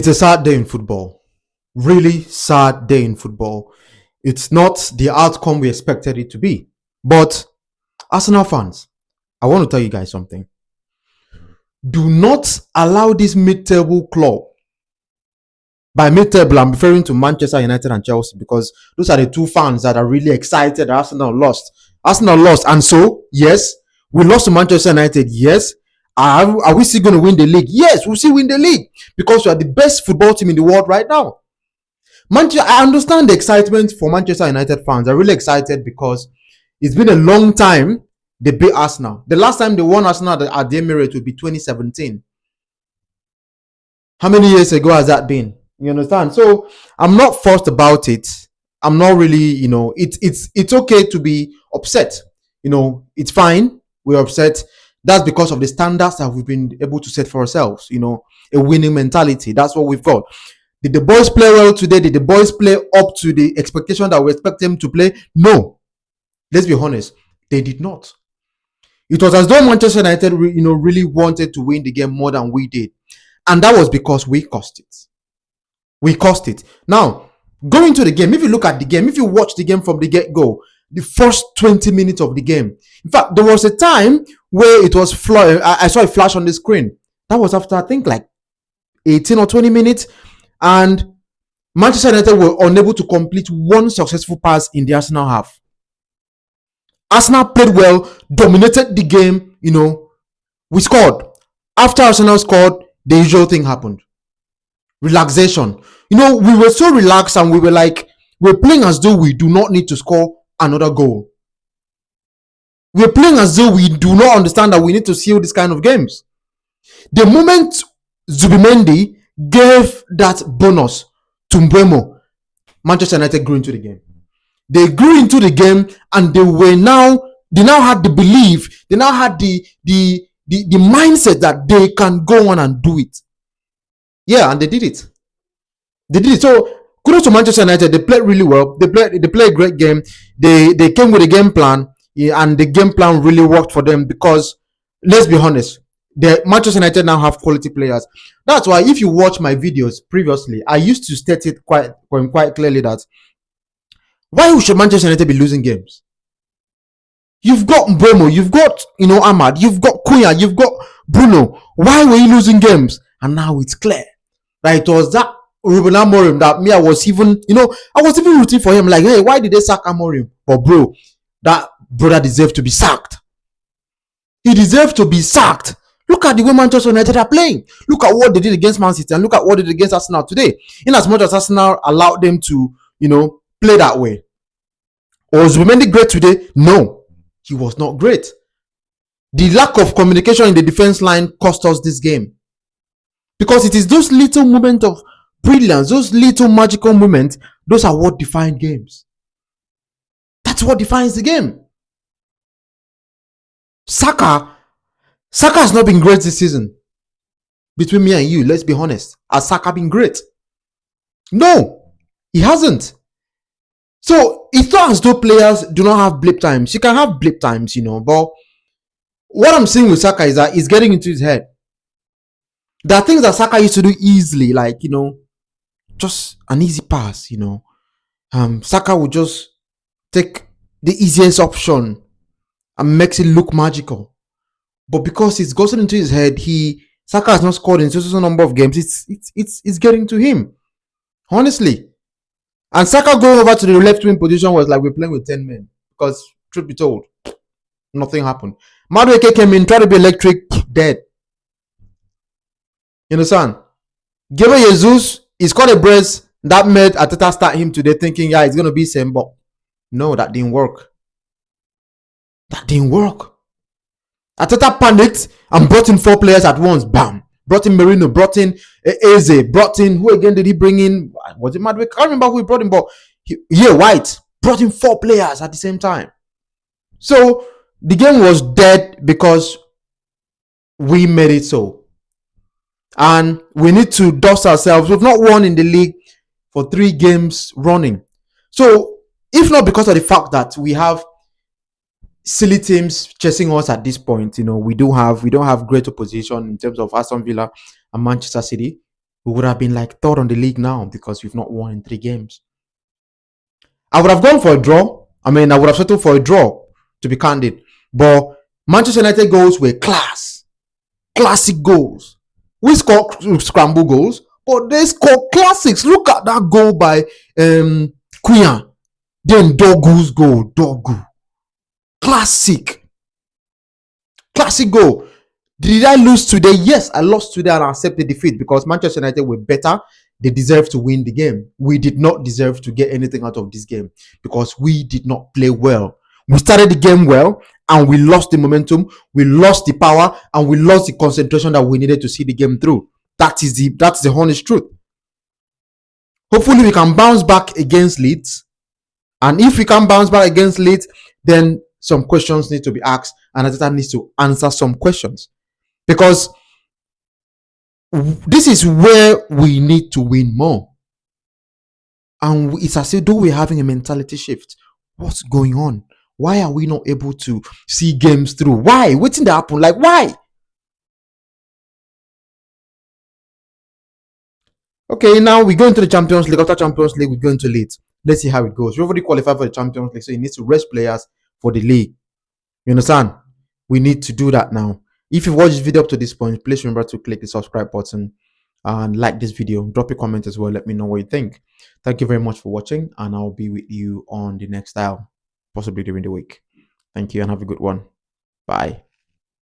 It's a sad day in football. Really sad day in football. It's not the outcome we expected it to be. But Arsenal fans, I want to tell you guys something. Do not allow this mid-table club. By mid-table, I'm referring to Manchester United and Chelsea because those are the two fans that are really excited that Arsenal lost. Arsenal lost. And so, yes, we lost to Manchester United. Yes. Are we still going to win the league? Yes, we'll still win the league because we are the best football team in the world right now. I understand the excitement for Manchester United fans. They're really excited because it's been a long time they beat Arsenal. The last time they won Arsenal at the Emirates would be 2017. How many years ago has that been? You understand? So I'm not forced about it. I'm not really, it's okay to be upset. It's fine. We're upset. That's because of the standards that we've been able to set for ourselves. A winning mentality. That's what we've got. Did the boys play well today? Did the boys play up to the expectation that we expect them to play? No. Let's be honest. They did not. It was as though Manchester United, really wanted to win the game more than we did. And that was because we cost it. We cost it. Now, going to the game, if you look at the game, if you watch the game from the get-go, the first 20 minutes of the game. In fact, there was a time where it was I saw a flash on the screen. That was after, I think, like 18 or 20 minutes. And Manchester United were unable to complete one successful pass in the Arsenal half. Arsenal played well, dominated the game, we scored. After Arsenal scored, the usual thing happened. Relaxation. We were so relaxed and we were like, we're playing as though we do not need to score another goal. We're playing as though we do not understand that we need to seal this kind of games. The moment Zubimendi gave that bonus to Mbeumo, Manchester United grew into the game. They grew into the game and they now had the belief, they now had the mindset that they can go on and do it. Yeah, and they did it. So kudos to Manchester United. They played really well. They played a great game. They came with a game plan, and the game plan really worked for them because, let's be honest, the Manchester United now have quality players. That's why if you watch my videos previously, I used to state it quite clearly that why should Manchester United be losing games? You've got Mbeumo, you've got Ahmad, you've got Cunha, you've got Bruno. Why were you losing games? And now it's clear that it was that Ruben Amorim that me I was even rooting for him. Like, hey, why did they sack Amorim? But bro, that brother deserved to be sacked. He deserved to be sacked. Look at the way Manchester United are playing. Look at what they did against Man City and look at what they did against Arsenal today. In as much as Arsenal allowed them to, play that way. Was Zubimendi great today? No, he was not great. The lack of communication in the defense line cost us this game. Because it is those little moments of brilliance, those little magical moments, those are what define games. That's what defines the game. Saka has not been great this season. Between me and you, let's be honest. Has Saka been great? No, he hasn't. So it's not as though players do not have blip times. You can have blip times, but what I'm saying with Saka is that it's getting into his head. There are things that Saka used to do easily, like, just an easy pass, Saka would just take the easiest option and makes it look magical. But because it's gotten into his head, Saka has not scored in such a number of games. It's getting to him. Honestly. And Saka going over to the left wing position was like we're playing with 10 men. Because, truth be told, nothing happened. Madueke came in, tried to be electric, dead. You understand? Gabriel Jesus, he scored a brace that made Arteta start him today thinking, yeah, it's going to be same, but no, that didn't work. Arteta panicked and brought in 4 players at once. Bam. Brought in Merino, brought in Eze, brought in, who again did he bring in? Was it Madueke? I can't remember who he brought in, but White brought in 4 players at the same time. So the game was dead because we made it so. And we need to dust ourselves. We've not won in the league for 3 games running. So, if not because of the fact that we have silly teams chasing us at this point, we don't have great opposition in terms of Aston Villa and Manchester City. We would have been like third on the league now because we've not won in 3 games. I would have gone for a draw. I mean, I would have settled for a draw, to be candid. But Manchester United goals were classic goals. We score scramble goals, but they score classics. Look at that goal by Queen. Then Dogu's goal, Dogu. Classic goal. Did I lose today? Yes, I lost today and I accept the defeat because Manchester United were better. They deserve to win the game. We did not deserve to get anything out of this game because we did not play well. We started the game well and we lost the momentum, we lost the power, and we lost the concentration that we needed to see the game through. That's the honest truth. Hopefully, we can bounce back against Leeds. And if we can bounce back against Leeds, then some questions need to be asked, and Arteta needs to answer some questions. Because this is where we need to win more. And it's as if though we're having a mentality shift. What's going on? Why are we not able to see games through? Why? What's in the happen? Like, why? Okay, now we go into the Champions League. After Champions League, we go into Leeds. Let's see how it goes. We already qualified for the Champions League, so you need to rest players for the league. You understand? We need to do that now. If you watched this video up to this point, please remember to click the subscribe button and like this video. Drop a comment as well. Let me know what you think. Thank you very much for watching, and I'll be with you on the next style, possibly during the week. Thank you and have a good one. Bye.